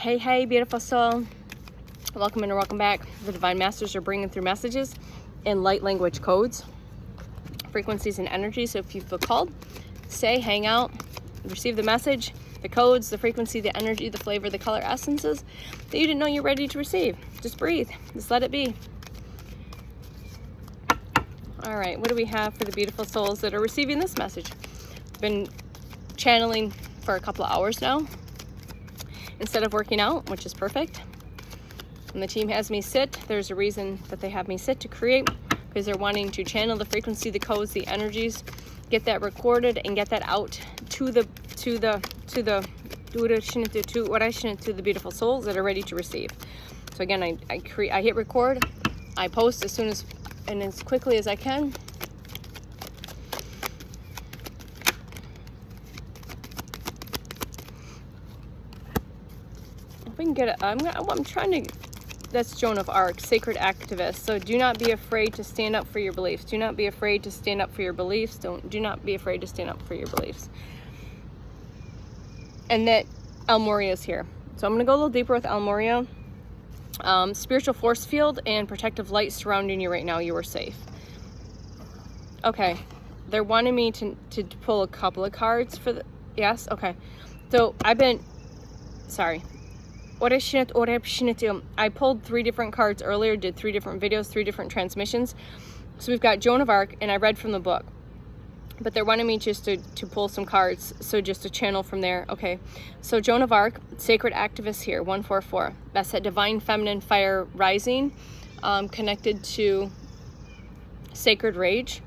Hey, beautiful soul. Welcome in or welcome back. The Divine Masters are bringing through messages in light language codes, frequencies, and energy. So if you feel called, stay, hang out, receive the message, the codes, the frequency, the energy, the flavor, the color, essences that you didn't know you're ready to receive. Just breathe. Just let it be. All right, what do we have for the beautiful souls that are receiving this message? I've been channeling for a couple of hours now instead of working out, which is perfect. And the team has me sit. There's a reason that they have me sit to create, because they're wanting to channel the frequency, the codes, the energies, get that recorded and get that out to the beautiful souls that are ready to receive. So again, I hit record, I post as soon as and as quickly as I can. If we can get it, I'm trying to. That's Joan of Arc, sacred activist. So do not be afraid to stand up for your beliefs. Do not be afraid to stand up for your beliefs. Do not be afraid to stand up for your beliefs. And that Almoria is here. So I'm going to go a little deeper with Almoria. Spiritual force field and protective light surrounding you right now. You are safe. Okay. They're wanting me to pull a couple of cards for the... Yes? Okay. So I've been... Sorry. I pulled 3 different cards earlier, did 3 different videos, 3 different transmissions. So we've got Joan of Arc, and I read from the book. But they're wanting me just to pull some cards, so just to channel from there. Okay, so Joan of Arc, sacred activist here, 144. That's that divine feminine fire rising, connected to sacred rage.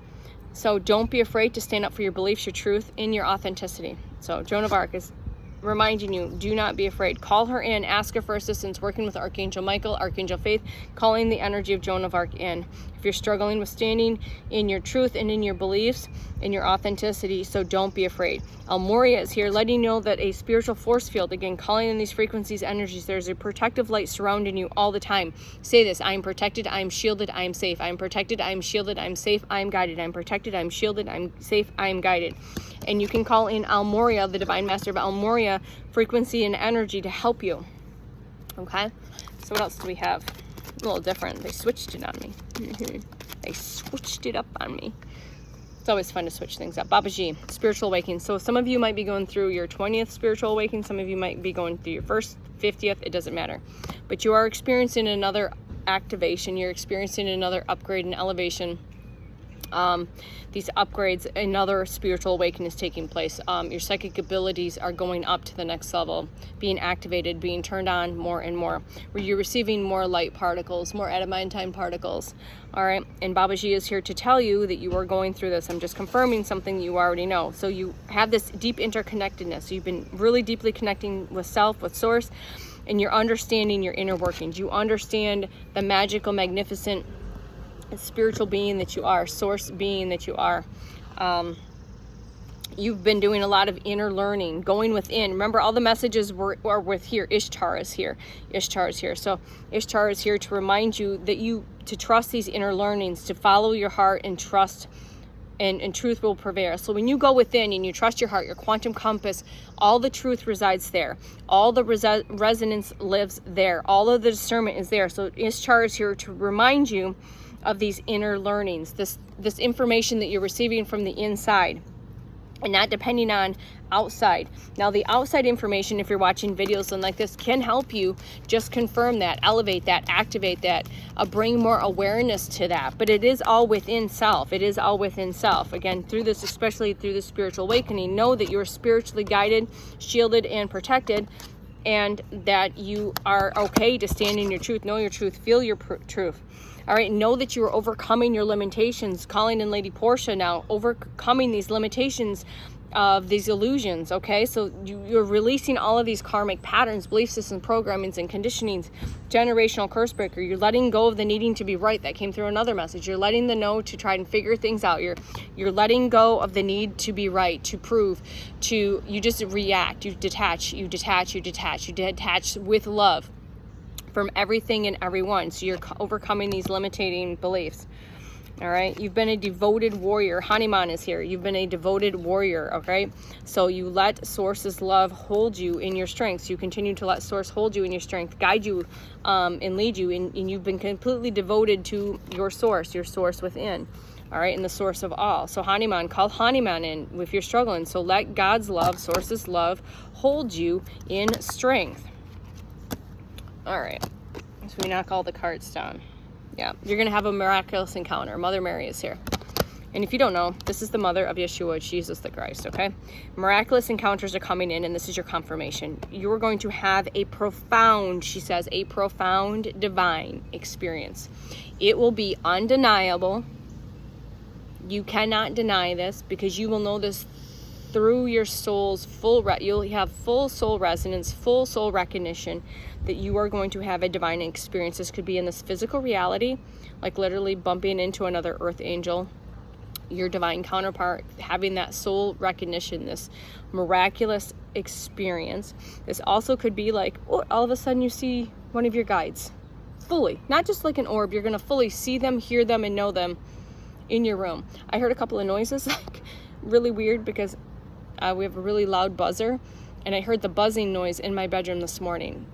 So don't be afraid to stand up for your beliefs, your truth, in your authenticity. So Joan of Arc is reminding you, do not be afraid. Call her in, ask her for assistance, working with Archangel Michael, Archangel Faith, calling the energy of Joan of Arc in. If you're struggling with standing in your truth and in your beliefs, in your authenticity, so don't be afraid. Almoria is here, letting you know that a spiritual force field, again, calling in these frequencies, energies, there's a protective light surrounding you all the time. Say this: I am protected, I am shielded, I am safe. I am protected, I am shielded, I am safe, I am guided. I am protected, I am shielded, I am safe, I am guided. And you can call in Almoria, the Divine Master of Almoria, frequency and energy to help you. Okay? So what else do we have? A little different. They switched it on me. They switched it up on me. It's always fun to switch things up. Babaji, spiritual awakening. So some of you might be going through your 20th spiritual awakening. Some of you might be going through your first, 50th. It doesn't matter. But you are experiencing another activation. You're experiencing another upgrade and elevation. These upgrades, another spiritual awakening is taking place. Your psychic abilities are going up to the next level, being activated, being turned on more and more, where you're receiving more light particles, more adamantine particles. All right, and Babaji is here to tell you that you are going through this. I'm just confirming something you already know. So you have this deep interconnectedness. You've been really deeply connecting with self, with source, and you're understanding your inner workings. You understand the magical, magnificent spiritual being that you are, source being that you are. You've been doing a lot of inner learning, going within. Remember, all the messages are with here. Ishtar is here. Ishtar is here. So Ishtar is here to remind you that to trust these inner learnings, to follow your heart and trust, and truth will prevail. So when you go within and you trust your heart, your quantum compass, all the truth resides there. All the resonance lives there. All of the discernment is there. So Ishtar is here to remind you of these inner learnings, this information that you're receiving from the inside and not depending on outside. Now, the outside information, if you're watching videos like this, can help you just confirm that, elevate that, activate that, bring more awareness to that. But it is all within self. It is all within self. Again, through this, especially through the spiritual awakening, know that you're spiritually guided, shielded, and protected, and that you are okay to stand in your truth, know your truth, feel your truth. All right, know that you are overcoming your limitations. Calling in Lady Portia now, overcoming these limitations of these illusions, okay? So you're releasing all of these karmic patterns, belief systems, programmings, and conditionings, generational curse breaker. You're letting go of the needing to be right. That came through another message. You're letting the know to try and figure things out. You're letting go of the need to be right, to prove, you just react, you detach with love from everything and everyone. So you're overcoming these limiting beliefs. All right, you've been a devoted warrior. Hanuman is here. You've been a devoted warrior, okay? So you let Source's love hold you in your strengths. You continue to let Source hold you in your strength, guide you and lead you. And you've been completely devoted to your source within, all right, and the source of all. So Hanuman, call Hanuman in if you're struggling. So let God's love, Source's love, hold you in strength. All right, so we knock all the cards down. Yeah, you're going to have a miraculous encounter. Mother Mary is here. And if you don't know, this is the mother of Yeshua, Jesus the Christ, okay? Miraculous encounters are coming in, and this is your confirmation. You are going to have a profound, she says, a profound divine experience. It will be undeniable. You cannot deny this, because you will know this through your soul's you'll have full soul resonance, full soul recognition that you are going to have a divine experience. This could be in this physical reality, like literally bumping into another earth angel, your divine counterpart, having that soul recognition, this miraculous experience. This also could be like, oh, all of a sudden you see one of your guides fully, not just like an orb. You're going to fully see them, hear them, and know them in your room. I heard a couple of noises, like really weird, because we have a really loud buzzer, and I heard the buzzing noise in my bedroom this morning.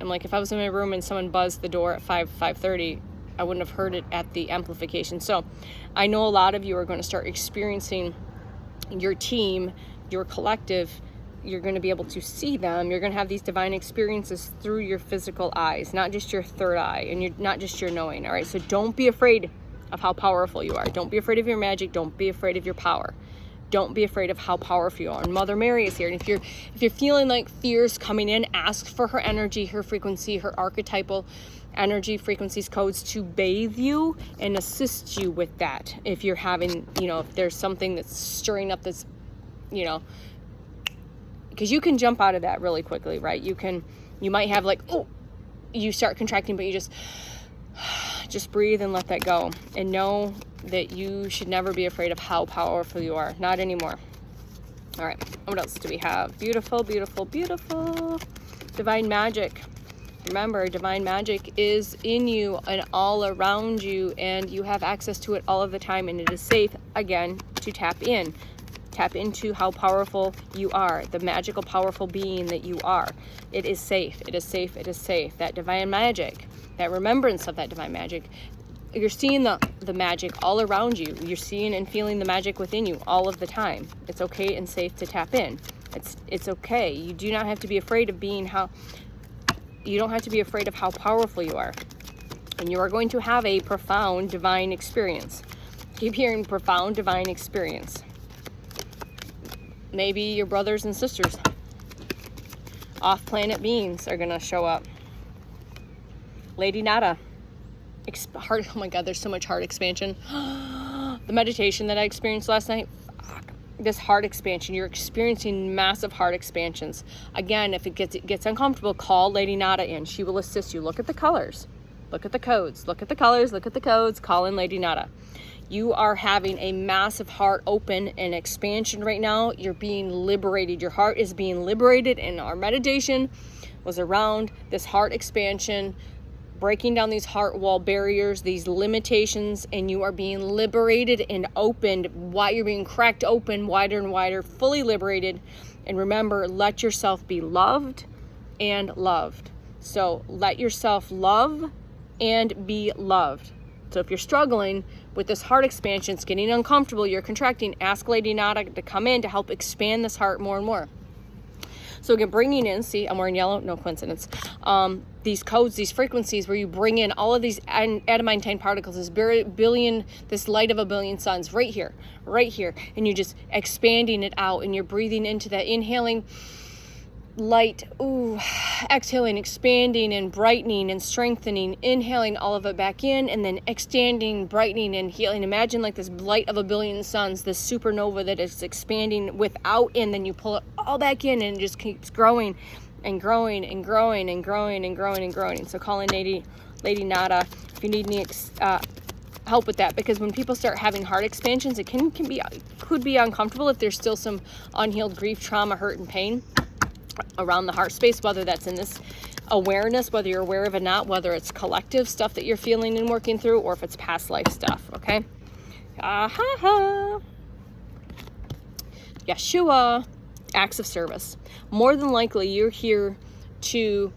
I'm like, if I was in my room and someone buzzed the door at 5:30, I wouldn't have heard it at the amplification. So I know a lot of you are going to start experiencing your team, your collective. You're going to be able to see them. You're going to have these divine experiences through your physical eyes, not just your third eye, and you're not just your knowing. All right, so don't be afraid of how powerful you are. Don't be afraid of your magic. Don't be afraid of your power. Don't be afraid of how powerful you are. And Mother Mary is here. And if you're feeling like fears coming in, ask for her energy, her frequency, her archetypal energy, frequencies, codes to bathe you and assist you with that. If you're having, if there's something that's stirring up this, because you can jump out of that really quickly, right? You might have like, you start contracting, but you just breathe and let that go, and know that you should never be afraid of how powerful you are. Not anymore. All right, what else do we have? Beautiful, beautiful, beautiful. Divine magic. Remember, divine magic is in you and all around you, and you have access to it all of the time, and it is safe, again, to tap in. Tap into how powerful you are, the magical, powerful being that you are. It is safe. It is safe. It is safe. That divine magic, that remembrance of that divine magic, you're seeing the magic all around you. You're seeing and feeling the magic within you all of the time. It's okay and safe to tap in. It's okay. You do not have to be afraid of you don't have to be afraid of how powerful you are. And you are going to have a profound divine experience. Keep hearing profound divine experience. Maybe your brothers and sisters, off-planet beings, are going to show up. Lady Nada. Oh my God, there's so much heart expansion. The meditation that I experienced last night, this heart expansion, you're experiencing massive heart expansions. Again, if it gets uncomfortable, call Lady Nada in. She will assist you. Look at the colors. Look at the codes. Look at the colors. Look at the codes. Call in Lady Nada. You are having a massive heart open and expansion right now. You're being liberated. Your heart is being liberated, and our meditation was around this heart expansion, breaking down these heart wall barriers, these limitations, and you are being liberated and opened. Why you're being cracked open wider and wider, fully liberated. And remember, let yourself be loved and loved. So let yourself love and be loved. So if you're struggling with this heart expansion, it's getting uncomfortable, you're contracting, ask Lady Nada to come in to help expand this heart more and more. So again, bringing in, see, I'm wearing yellow, no coincidence. These codes, these frequencies where you bring in all of these adamantine particles, this light of a billion suns right here, and you're just expanding it out, and you're breathing into that, inhaling light, exhaling, expanding and brightening and strengthening, inhaling all of it back in, and then extending, brightening and healing. Imagine like this light of a billion suns, this supernova that is expanding without, and then you pull it all back in, and it just keeps growing and growing and growing and growing and growing and growing. So call in Lady Nada if you need any help with that, because when people start having heart expansions, it could be uncomfortable if there's still some unhealed grief, trauma, hurt, and pain around the heart space, whether that's in this awareness, whether you're aware of it or not, whether it's collective stuff that you're feeling and working through, or if it's past life stuff, okay? Yeshua, acts of service. More than likely, you're here to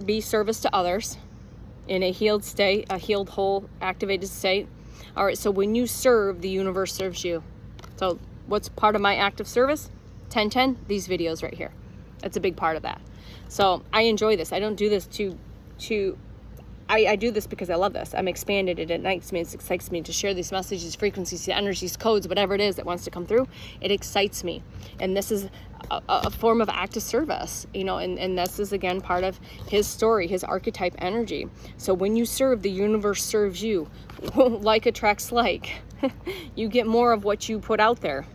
be service to others in a healed state, a healed, whole, activated state. All right, so when you serve, the universe serves you. So what's part of my act of service? 1010, these videos right here. That's a big part of that. So I enjoy this. I don't do this I do this because I love this. I'm expanded. It ignites me. It excites me to share these messages, frequencies, energies, codes, whatever it is that wants to come through. It excites me. And this is a form of act of service, you know, and this is, again, part of his story, his archetype energy. So when you serve, the universe serves you. Like attracts like. You get more of what you put out there.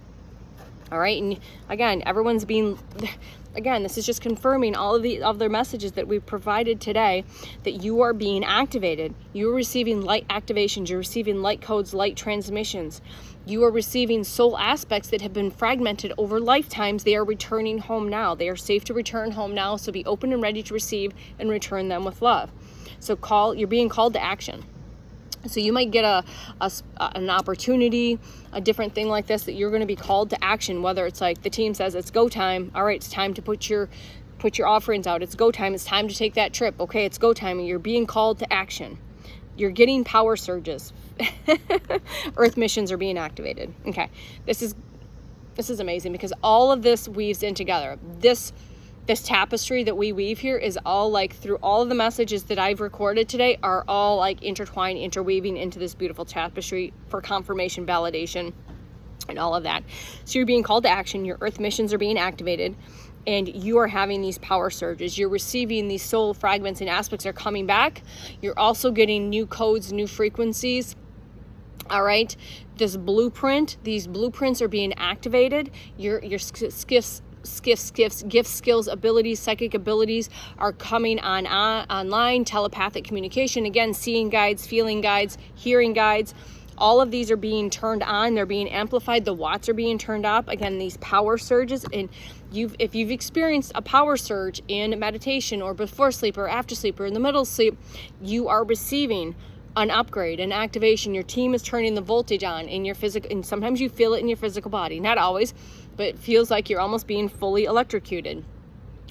All right. And again, everyone's being... Again, this is just confirming all of the other messages that we've provided today, that you are being activated. You are receiving light activations. You're receiving light codes, light transmissions. You are receiving soul aspects that have been fragmented over lifetimes. They are returning home now. They are safe to return home now. So be open and ready to receive and return them with love. So you're being called to action. So you might get an opportunity, a different thing like this, that you're going to be called to action, whether it's like the team says it's go time. All right, it's time to put your offerings out. It's go time. It's time to take that trip. Okay, it's go time. And you're being called to action. You're getting power surges. Earth missions are being activated. Okay, this is amazing, because all of this weaves in together. This tapestry that we weave here is all like, through all of the messages that I've recorded today, are all like intertwined, interweaving into this beautiful tapestry for confirmation, validation, and all of that. So you're being called to action. Your earth missions are being activated, and you are having these power surges. You're receiving these soul fragments and aspects are coming back. You're also getting new codes, new frequencies. All right. These blueprints are being activated. Your gifts, skills, abilities, psychic abilities are coming online. Telepathic communication, again, seeing guides, feeling guides, hearing guides. All of these are being turned on. They're being amplified. The watts are being turned up. Again, these power surges. And if you've experienced a power surge in meditation, or before sleep, or after sleep, or in the middle of sleep, you are receiving an upgrade, an activation. Your team is turning the voltage on in your physical, and sometimes you feel it in your physical body. Not always, but it feels like you're almost being fully electrocuted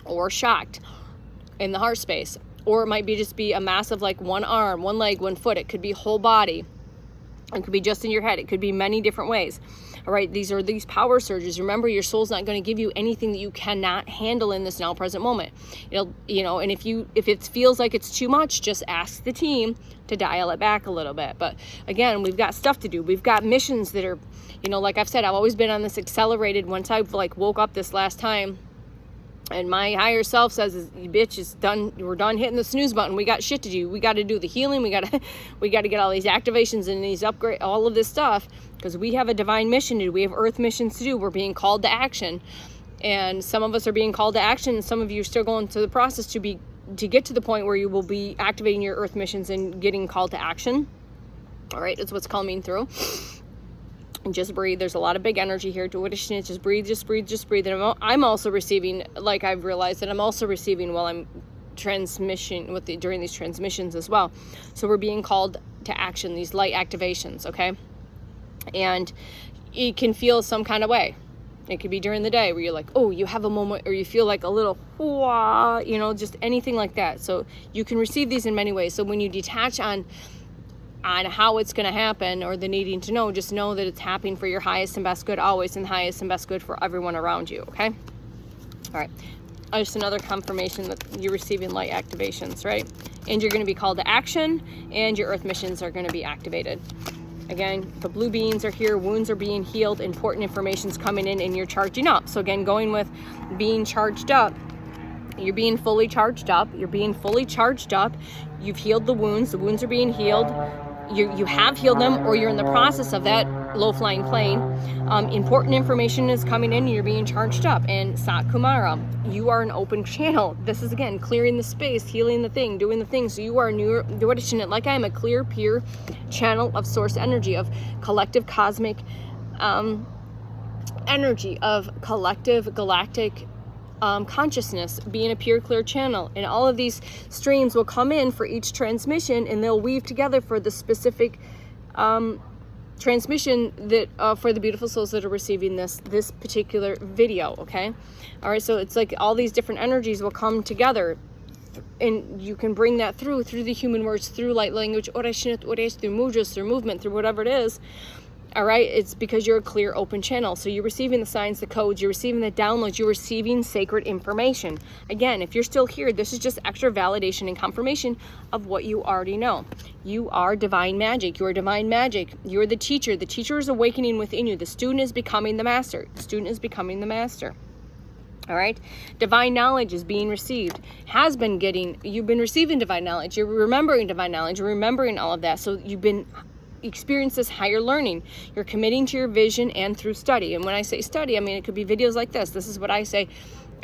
or shocked in the heart space. Or it might be just be a massive, like, one arm, one leg, one foot. It could be whole body. It could be just in your head. It could be many different ways. All right, these are these power surges. Remember, your soul's not going to give you anything that you cannot handle in this now present moment. It'll, and if it feels like it's too much, just ask the team to dial it back a little bit. But again, we've got stuff to do. We've got missions that are, like I've said, I've always been on this accelerated. Once I've woke up this last time, and my higher self says, bitch, it's done. We're done hitting the snooze button. We got shit to do. We got to do the healing. We got to get all these activations and these upgrade, all of this stuff, because we have a divine mission to do. We have earth missions to do. We're being called to action. And some of us are being called to action. And some of you are still going through the process to get to the point where you will be activating your earth missions and getting called to action. All right. That's what's coming through. And just breathe. There's a lot of big energy here. Just breathe, just breathe, just breathe. And I'm also receiving, like I've realized that I'm also receiving while I'm during these transmissions as well. So we're being called to action, these light activations, okay? And it can feel some kind of way. It could be during the day where you're like, oh, you have a moment, or you feel like a little, wah, just anything like that. So you can receive these in many ways. So when you detach on how it's going to happen, or the needing to know, just know that it's happening for your highest and best good always, and highest and best good for everyone around you, okay? All right. Just another confirmation that you're receiving light activations, right? And you're going to be called to action, and your earth missions are going to be activated. Again, the blue beans are here. Wounds are being healed. Important information's coming in, and you're charging up. So again, going with being charged up, you're being fully charged up. You're being fully charged up. You've healed the wounds. The wounds are being healed. You have healed them, or you're in the process of that, low-flying plane. Important information is coming in, and you're being charged up. And Sat Kumara, you are an open channel. This is, again, clearing the space, healing the thing, doing the thing. So you are like I am, a clear, pure channel of source energy, of collective cosmic energy, of collective galactic consciousness, being a pure, clear channel. And all of these streams will come in for each transmission, and they'll weave together for the specific transmission that for the beautiful souls that are receiving this particular video. Okay, all right, so it's like all these different energies will come together, and you can bring that through the human words, through light language, through mudras, through movement, through whatever it is. All right, it's because you're a clear, open channel. So you're receiving the signs, the codes, you're receiving the downloads, you're receiving sacred information. Again, if you're still here, this is just extra validation and confirmation of what you already know. You are divine magic. You are divine magic. You're the teacher. The teacher is awakening within you. The student is becoming the master. The student is becoming the master. All right, divine knowledge is being received, you've been receiving divine knowledge, you're remembering divine knowledge, you're remembering all of that. So you've been experience this higher learning. You're committing to your vision and through study. And when I say study, I mean, it could be videos like this. This is what I say,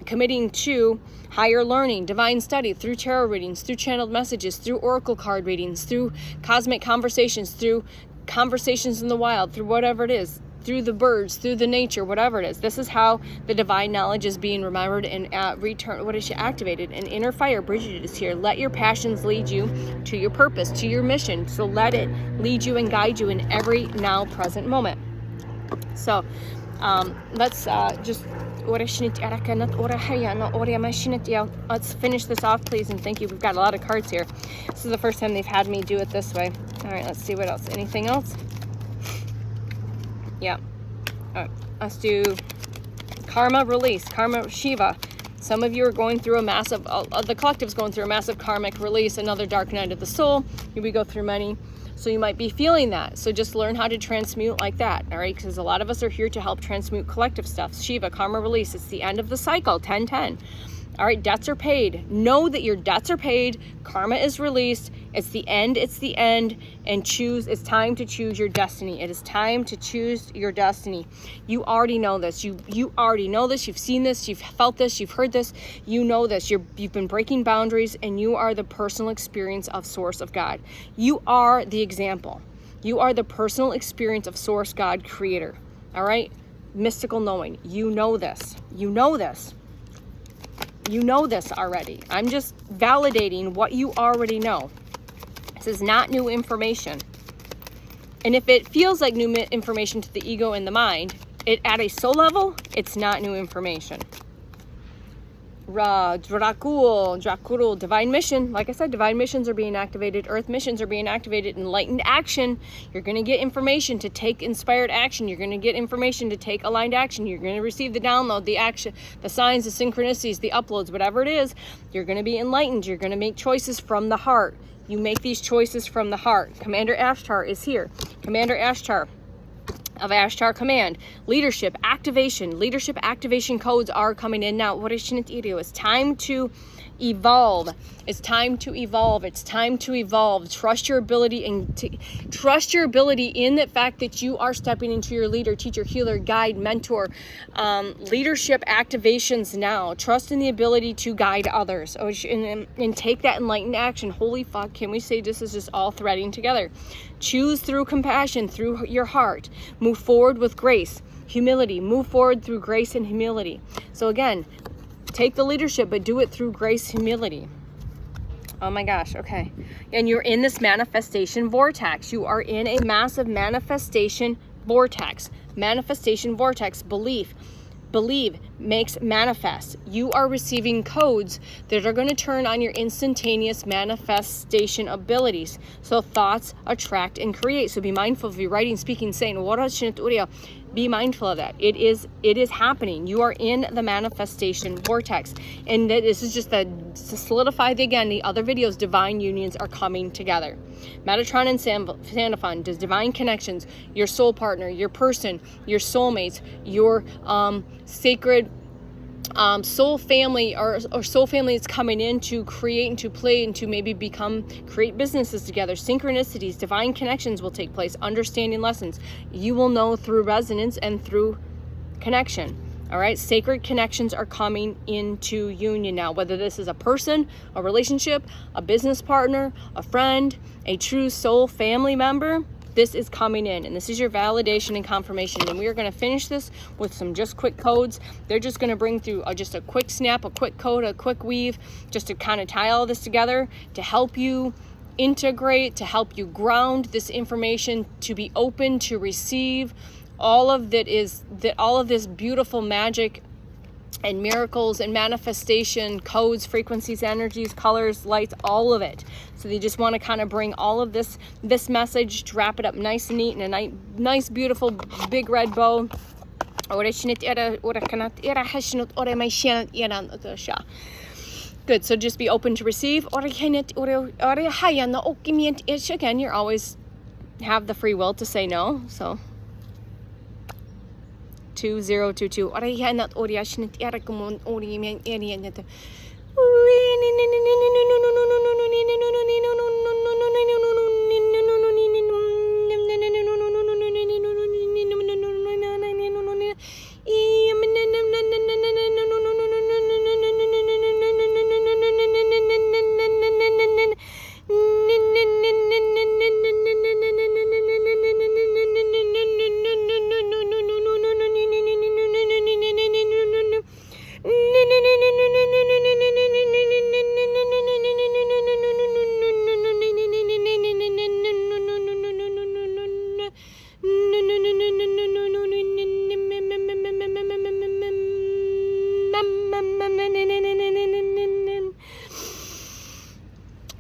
committing to higher learning, divine study, through tarot readings, through channeled messages, through oracle card readings, through cosmic conversations, through conversations in the wild, through whatever it is, through the birds, through the nature, whatever it is. This is how the divine knowledge is being remembered and activated. And inner fire, Bridget is here. Let your passions lead you to your purpose, to your mission. So let it lead you and guide you in every now present moment. So let's just let's finish this off, please, and thank you. We've got a lot of cards here. This is the first time they've had me do it this way. All right, let's see what else. Anything else? Yeah. All right, let's do karma release, karma Shiva. Some of you are going through a massive, the collective's going through a massive karmic release, another dark night of the soul. We go through many, so you might be feeling that. So just learn how to transmute like that, all right? Because a lot of us are here to help transmute collective stuff. Shiva, karma release, it's the end of the cycle, 10-10. All right, debts are paid. Know that your debts are paid. Karma is released. It's the end. And choose. It's time to choose your destiny. It is time to choose your destiny. You already know this. You already know this. You've seen this. You've felt this. You've heard this. You know this. You've been breaking boundaries, and you are the personal experience of Source of God. You are the example. You are the personal experience of Source God Creator. All right? Mystical knowing. You know this. You know this. You know this already. I'm just validating what you already know. This is not new information. And if it feels like new information to the ego and the mind, at a soul level, it's not new information. Drakul, divine mission. Like I said, divine missions are being activated. Earth missions are being activated. Enlightened action. You're going to get information to take inspired action. You're going to get information to take aligned action. You're going to receive the download, the action, the signs, the synchronicities, the uploads, whatever it is. You're going to be enlightened. You're going to make choices from the heart. You make these choices from the heart. Commander Ashtar is here. Commander Ashtar of Ashtar Command. Leadership activation codes are coming in now. What is Shinitirio? It's time to evolve. It's time to evolve. It's time to evolve. Trust your ability trust your ability in the fact that you are stepping into your leader, teacher, healer, guide, mentor, leadership activations now. Trust in the ability to guide others and take that enlightened action. Holy fuck, can we say this is just all threading together? Choose through compassion, through your heart. Move forward with grace, humility. Move forward through grace and humility. So again, take the leadership, but do it through grace, humility. Oh my gosh, okay. And you're in this manifestation vortex. You are in a massive manifestation vortex. Manifestation vortex, belief. Believe makes manifest. You are receiving codes that are going to turn on your instantaneous manifestation abilities. So thoughts attract and create. So be mindful of your writing, speaking, saying, be mindful of that. It is happening. You are in the manifestation vortex. And this is just to solidify again, the other videos, divine unions are coming together. Metatron and Sandalphon does divine connections, your soul partner, your person, your soulmates, your sacred soul family or soul family is coming in to create and to play and to maybe create businesses together. Synchronicities, divine connections will take place. Understanding lessons. You will know through resonance and through connection. All right, sacred connections are coming into union now, whether this is a person, a relationship, a business partner, a friend, a true soul family member. This is coming in, and this is your validation and confirmation. And we are going to finish this with some just quick codes. They're just going to bring through just a quick snap, a quick code, a quick weave, just to kind of tie all this together to help you integrate, to help you ground this information, to be open to receive all of this beautiful magic and miracles and manifestation, codes, frequencies, energies, colors, lights, all of it. So they just want to kind of bring all of this message, to wrap it up nice and neat in a nice, beautiful, big red bow. Good, so just be open to receive. Again, you're always have the free will to say no, so 2022.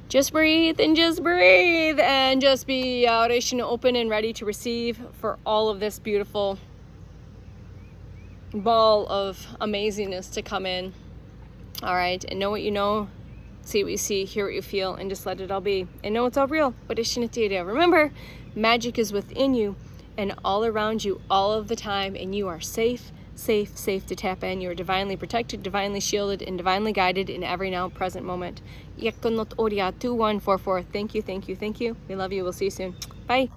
Just breathe and just be open and ready to receive for all of this beautiful ball of amazingness to come in. All right, and know what you know, see what you see, hear what you feel, and just let it all be. And know it's all real. Remember, magic is within you and all around you all of the time, and you are safe to tap in. You are divinely protected, divinely shielded, and divinely guided in every now present moment. 2144. Thank you. We love you. We'll see you soon. Bye.